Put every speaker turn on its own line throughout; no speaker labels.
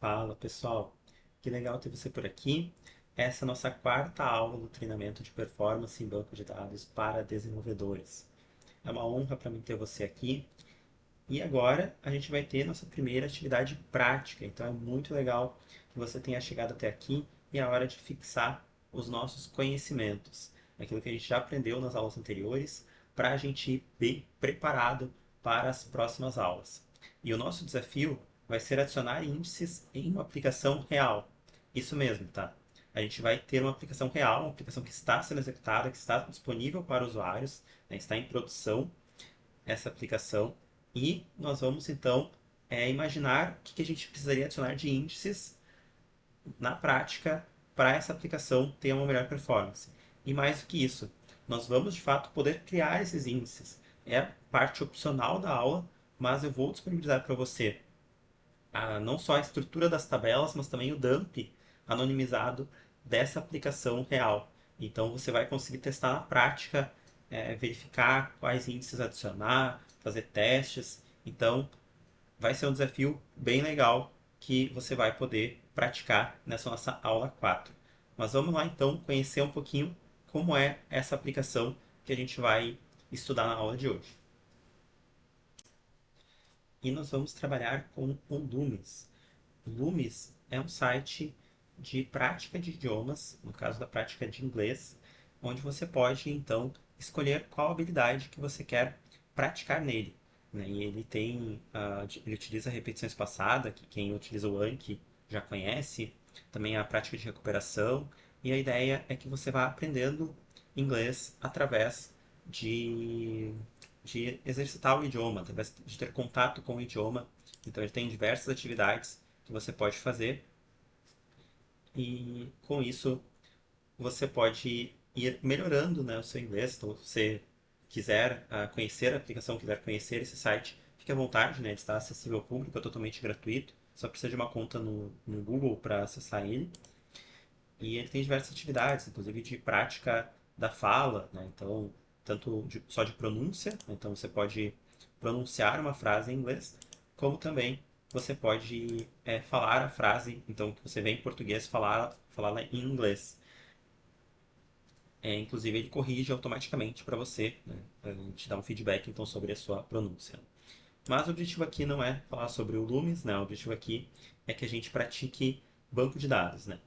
Fala pessoal, que legal ter você por aqui. Essa é a nossa quarta aula do treinamento de performance em banco de dados para desenvolvedores. É uma honra para mim ter você aqui. E agora a gente vai ter nossa primeira atividade prática, então é muito legal que você tenha chegado até aqui e é hora de fixar os nossos conhecimentos, aquilo que a gente já aprendeu nas aulas anteriores, para a gente ir bem preparado para as próximas aulas. E o nosso desafio vai ser adicionar índices em uma aplicação real. Isso mesmo, tá? A gente vai ter uma aplicação real, uma aplicação que está sendo executada, que está disponível para usuários, né, está em produção essa aplicação e nós vamos então imaginar o que a gente precisaria adicionar de índices na prática para essa aplicação ter uma melhor performance. E mais do que isso, nós vamos de fato poder criar esses índices. É parte opcional da aula, mas eu vou disponibilizar para você não só a estrutura das tabelas, mas também o dump anonimizado dessa aplicação real. Então você vai conseguir testar na prática, verificar quais índices adicionar, fazer testes. Então vai ser um desafio bem legal que você vai poder praticar nessa nossa aula 4. Mas vamos lá então conhecer um pouquinho como é essa aplicação que a gente vai estudar na aula de hoje. E nós vamos trabalhar com o Loomis. Loomis é um site de prática de idiomas, no caso da prática de inglês, onde você pode então escolher qual habilidade que você quer praticar nele. Né? E ele tem, ele utiliza a repetição espaçada, que quem utiliza o Anki já conhece, também a prática de recuperação, e a ideia é que você vá aprendendo inglês através de, de exercitar o idioma, através de ter contato com o idioma. Então ele tem diversas atividades que você pode fazer e com isso você pode ir melhorando, né, o seu inglês. Então, se você quiser conhecer a aplicação, quiser conhecer esse site, fique à vontade, né, ele está acessível ao público, é totalmente gratuito. Só precisa de uma conta no Google para acessar ele. E ele tem diversas atividades, inclusive de prática da fala, né? Então, só de pronúncia, né? Então você pode pronunciar uma frase em inglês, como também você pode falar a frase, então que você vê em português, falá-la em inglês. Inclusive ele corrige automaticamente para você, né? Te dá um feedback então sobre a sua pronúncia. Mas o objetivo aqui não é falar sobre o Loomis, né? O objetivo aqui é que a gente pratique banco de dados, né?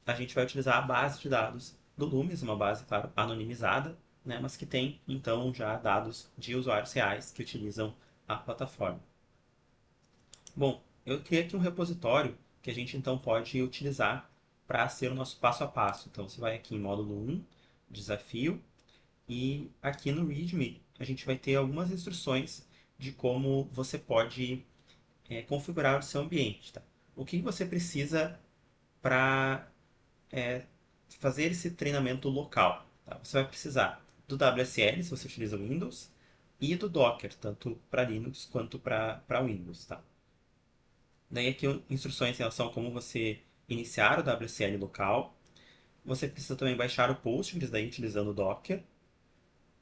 A gente vai utilizar a base de dados do Loomis, uma base, claro, anonimizada, né, mas que tem, então, já dados de usuários reais que utilizam a plataforma. Bom, eu criei aqui um repositório que a gente, então, pode utilizar para ser o nosso passo a passo. Então, você vai aqui em módulo 1, desafio, e aqui no README a gente vai ter algumas instruções de como você pode configurar o seu ambiente. Tá? O que você precisa para é, fazer esse treinamento local. Tá? Você vai precisar do WSL, se você utiliza o Windows, e do Docker, tanto para Linux quanto para Windows. Tá? Daí aqui instruções em relação a como você iniciar o WSL local. Você precisa também baixar o Postgres, daí utilizando o Docker.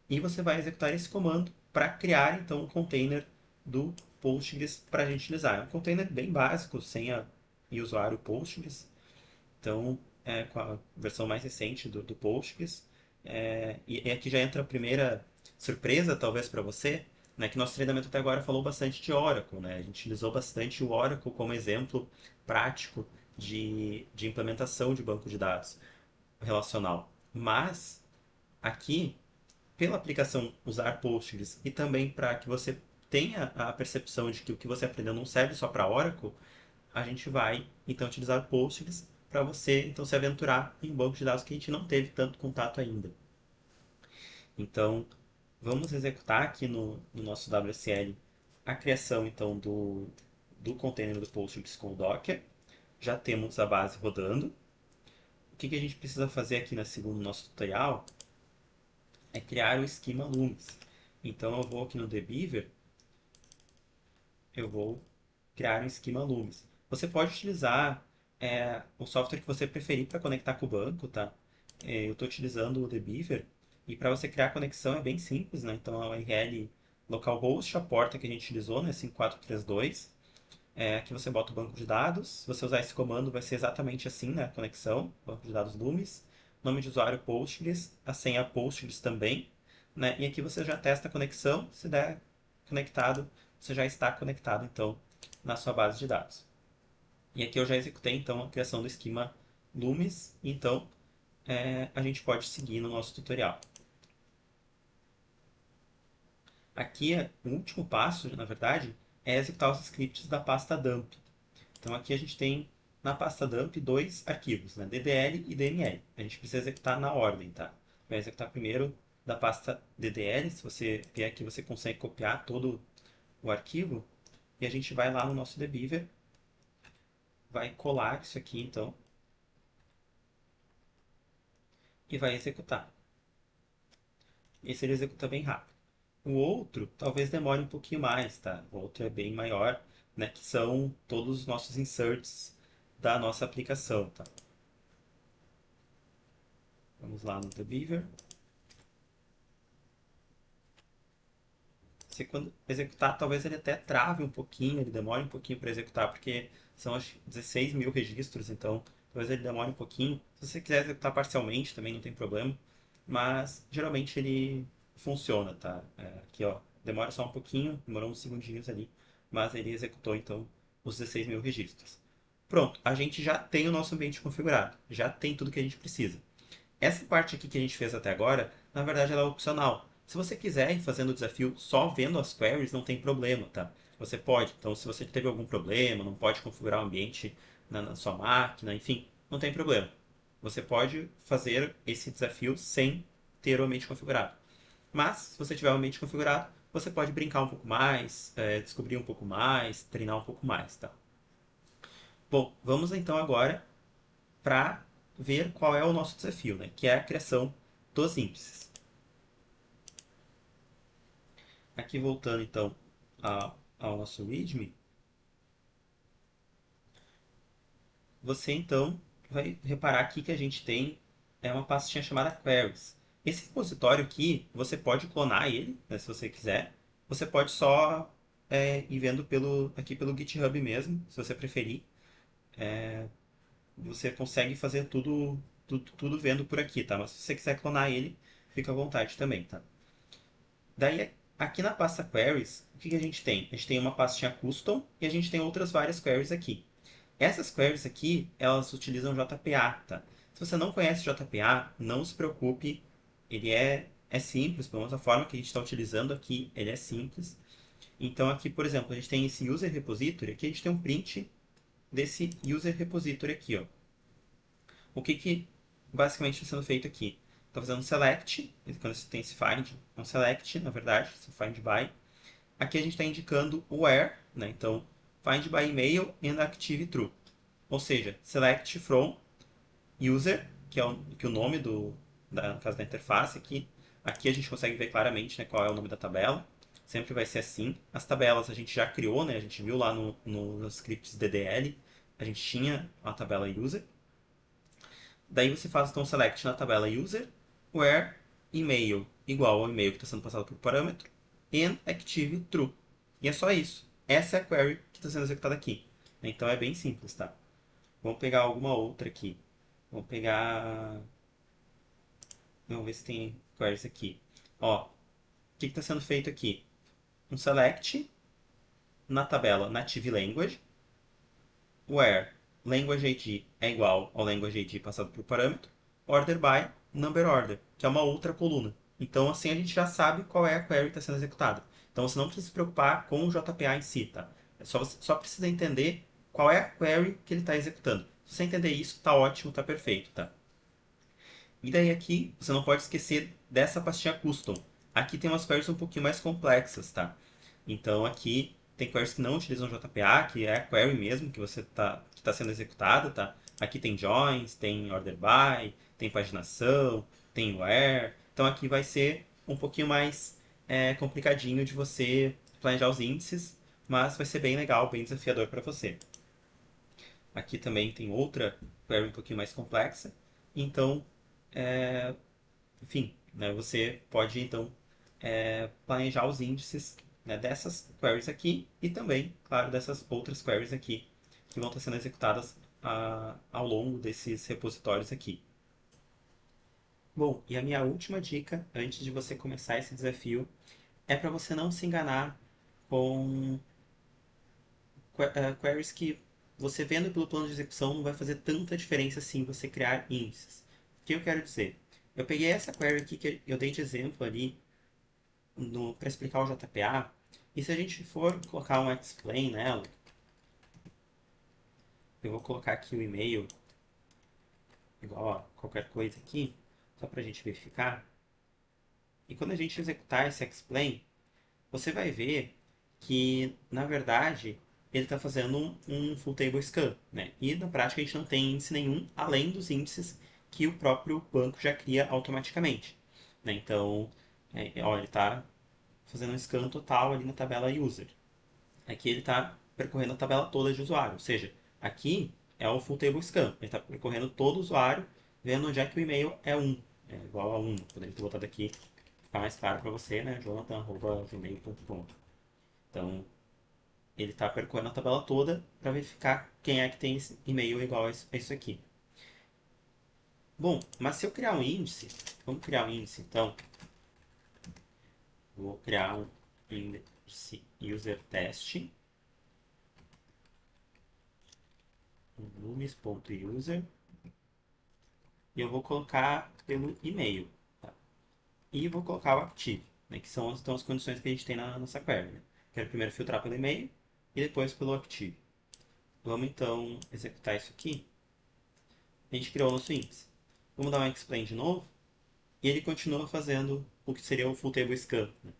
E você vai executar esse comando para criar então um container do Postgres para a gente utilizar. É um container bem básico, senha e usuário Postgres. Então, com a versão mais recente do Postgres. E aqui já entra a primeira surpresa, talvez, para você, né, que nosso treinamento até agora falou bastante de Oracle. Né? A gente utilizou bastante o Oracle como exemplo prático de implementação de banco de dados relacional. Mas, aqui, pela aplicação usar Postgres e também para que você tenha a percepção de que o que você aprendeu não serve só para Oracle, a gente vai então utilizar Postgres para você então se aventurar em banco de dados que a gente não teve tanto contato ainda. Então, vamos executar aqui no nosso WSL a criação então do container do Postgres com o Docker. Já temos a base rodando. O que a gente precisa fazer aqui no segundo nosso tutorial é criar o esquema Loomis. Então eu vou aqui no Debeaver, eu vou criar um esquema Loomis. Você pode utilizar o software que você preferir para conectar com o banco, tá? Eu estou utilizando o Debeaver e para você criar a conexão é bem simples, né? Então a URL localhost, a porta que a gente utilizou, né? 5432. Aqui você bota o banco de dados. Se você usar esse comando, vai ser exatamente assim, né? Conexão, banco de dados Loomis. Nome de usuário Postgres, a senha Postgres também, né? E aqui você já testa a conexão. Se der conectado, você já está conectado, então, na sua base de dados. E aqui eu já executei, então, a criação do esquema Loomis. Então, a gente pode seguir no nosso tutorial. Aqui, o último passo, na verdade, é executar os scripts da pasta dump. Então aqui a gente tem na pasta dump dois arquivos, né? DDL e DML. A gente precisa executar na ordem, tá? Vai executar primeiro da pasta DDL. Se você vier aqui, você consegue copiar todo o arquivo. E a gente vai lá no nosso dbeaver, vai colar isso aqui, então, e vai executar. Esse ele executa bem rápido. O outro talvez demore um pouquinho mais, tá? O outro é bem maior, né? Que são todos os nossos inserts da nossa aplicação, tá? Vamos lá no dbeaver. Você quando executar, talvez ele até trave um pouquinho, ele demore um pouquinho para executar, porque são acho, 16 mil registros, então talvez ele demore um pouquinho. Se você quiser executar parcialmente, também não tem problema, mas geralmente ele funciona, tá? Aqui, ó, demora só um pouquinho, demorou uns segundinhos ali, mas ele executou então os 16 mil registros. Pronto, a gente já tem o nosso ambiente configurado, já tem tudo que a gente precisa. Essa parte aqui que a gente fez até agora, na verdade ela é opcional. Se você quiser ir fazendo o desafio só vendo as queries, não tem problema, tá? Você pode. Então, se você teve algum problema, não pode configurar o ambiente na sua máquina, enfim, não tem problema. Você pode fazer esse desafio sem ter o ambiente configurado. Mas, se você tiver o ambiente configurado, você pode brincar um pouco mais, descobrir um pouco mais, treinar um pouco mais, tá? Bom, vamos então agora para ver qual é o nosso desafio, né? Que é a criação dos índices. Aqui voltando então ao nosso README, você então vai reparar aqui que a gente tem uma pastinha chamada Queries. Esse repositório aqui, você pode clonar ele, né, se você quiser. Você pode só ir vendo aqui pelo GitHub mesmo, se você preferir. Você consegue fazer tudo vendo por aqui, tá? Mas se você quiser clonar ele, fica à vontade também, tá? Daí, aqui na pasta Queries, o que a gente tem? A gente tem uma pastinha Custom e a gente tem outras várias queries aqui. Essas queries aqui, elas utilizam JPA, tá? Se você não conhece JPA, não se preocupe, ele é simples, pelo menos a forma que a gente está utilizando aqui, ele é simples. Então aqui, por exemplo, a gente tem esse user repository, aqui a gente tem um print desse user repository aqui, ó. O que basicamente está sendo feito aqui? Está fazendo um select, quando você tem esse find, é um select, na verdade, esse find by. Aqui a gente está indicando o where, né? Então, find by email and active true. Ou seja, select from user, que é o nome no caso da interface aqui. Aqui a gente consegue ver claramente, né, qual é o nome da tabela. Sempre vai ser assim. As tabelas a gente já criou, né? A gente viu lá nos scripts DDL. A gente tinha a tabela user. Daí você faz então select na tabela user, where email igual ao e-mail que está sendo passado por parâmetro, and active true. E é só isso. Essa é a query que está sendo executada aqui. Então é bem simples, tá? Vamos pegar alguma outra aqui. Vamos pegar. Vamos ver se tem queries aqui. Ó, o que está sendo feito aqui? Um select na tabela native language, where language ID é igual ao language ID passado por parâmetro, order by number order, que é uma outra coluna. Então, assim a gente já sabe qual é a query que está sendo executada. Então, você não precisa se preocupar com o JPA em si, tá? Você só precisa entender qual é a query que ele está executando. Se você entender isso, está ótimo, está perfeito, tá? E daí aqui, você não pode esquecer dessa pastinha custom. Aqui tem umas queries um pouquinho mais complexas, tá? Então aqui tem queries que não utilizam JPA, que é a query mesmo que tá sendo executada, tá? Aqui tem joins, tem order by, tem paginação, tem where. Então aqui vai ser um pouquinho mais complicadinho de você planejar os índices, mas vai ser bem legal, bem desafiador para você. Aqui também tem outra query um pouquinho mais complexa. Então, enfim, né, você pode então planejar os índices né, dessas queries aqui e também, claro, dessas outras queries aqui que vão estar sendo executadas ao longo desses repositórios aqui. Bom, e a minha última dica, antes de você começar esse desafio, é para você não se enganar com queries que você vendo pelo plano de execução não vai fazer tanta diferença assim você criar índices. O que eu quero dizer? Eu peguei essa query aqui que eu dei de exemplo ali para explicar o JPA, e se a gente for colocar um explain nela, eu vou colocar aqui o e-mail igual a qualquer coisa aqui, só para a gente verificar. E quando a gente executar esse explain, você vai ver que, na verdade, ele está fazendo um full table scan, né? E na prática a gente não tem índice nenhum além dos índices que o próprio banco já cria automaticamente, né? Então, ó, ele está fazendo um scan total ali na tabela user. Aqui ele está percorrendo a tabela toda de usuário, ou seja, aqui é o full table scan. Ele está percorrendo todo o usuário, vendo onde é que o e-mail é 1, é igual a 1. Poderia ter botado aqui, ficar mais claro para você, né? jonathan@gmail.com. Então, ele está percorrendo a tabela toda para verificar quem é que tem esse e-mail igual a isso aqui. Bom, mas se eu criar um índice, vamos criar um índice então. Vou criar um índice user test, numes.user, e eu vou colocar pelo e-mail. Tá? E vou colocar o active, né, que são então, as condições que a gente tem na nossa query. Né? Quero primeiro filtrar pelo e-mail e depois pelo active. Vamos então executar isso aqui. A gente criou o nosso índice. Vamos dar um explain de novo. E ele continua fazendo o que seria o full table scan. Né?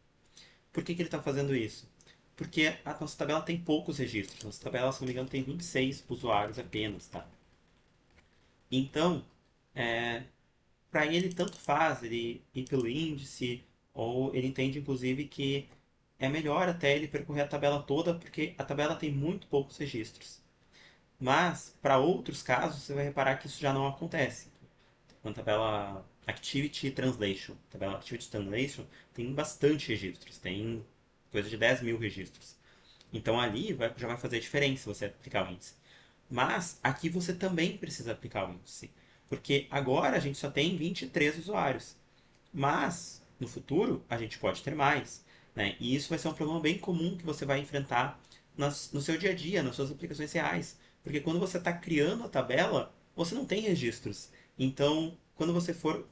Por que ele está fazendo isso? Porque a nossa tabela tem poucos registros. Nossa tabela, se não me engano, tem 26 usuários apenas. Tá? Então, para ele tanto faz ele ir pelo índice, ou ele entende inclusive que é melhor até ele percorrer a tabela toda, porque a tabela tem muito poucos registros. Mas, para outros casos, você vai reparar que isso já não acontece. Na tabela Activity Translation. A tabela Activity Translation tem bastante registros, tem coisa de 10 mil registros. Então ali já vai fazer diferença você aplicar o índice. Mas aqui você também precisa aplicar o índice, porque agora a gente só tem 23 usuários. Mas no futuro a gente pode ter mais. Né? E isso vai ser um problema bem comum que você vai enfrentar no seu dia a dia, nas suas aplicações reais. Porque quando você está criando a tabela, você não tem registros. Então, quando você for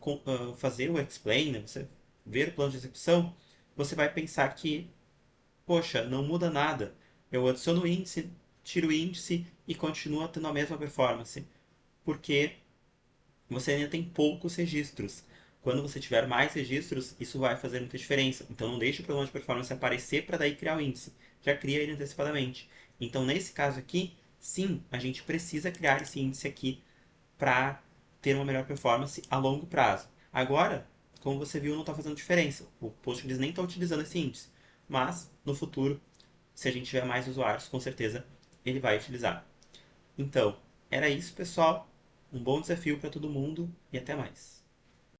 fazer o explain, né, você ver o plano de execução, você vai pensar que, poxa, não muda nada. Eu adiciono o índice, tiro o índice e continua tendo a mesma performance. Porque você ainda tem poucos registros. Quando você tiver mais registros, isso vai fazer muita diferença. Então não deixe o problema de performance aparecer para daí criar o índice. Já cria ele antecipadamente. Então nesse caso aqui, sim, a gente precisa criar esse índice aqui para ter uma melhor performance a longo prazo. Agora, como você viu, não está fazendo diferença. O Postgres nem está utilizando esse índice. Mas, no futuro, se a gente tiver mais usuários, com certeza ele vai utilizar. Então, era isso, pessoal. Um bom desafio para todo mundo e até mais.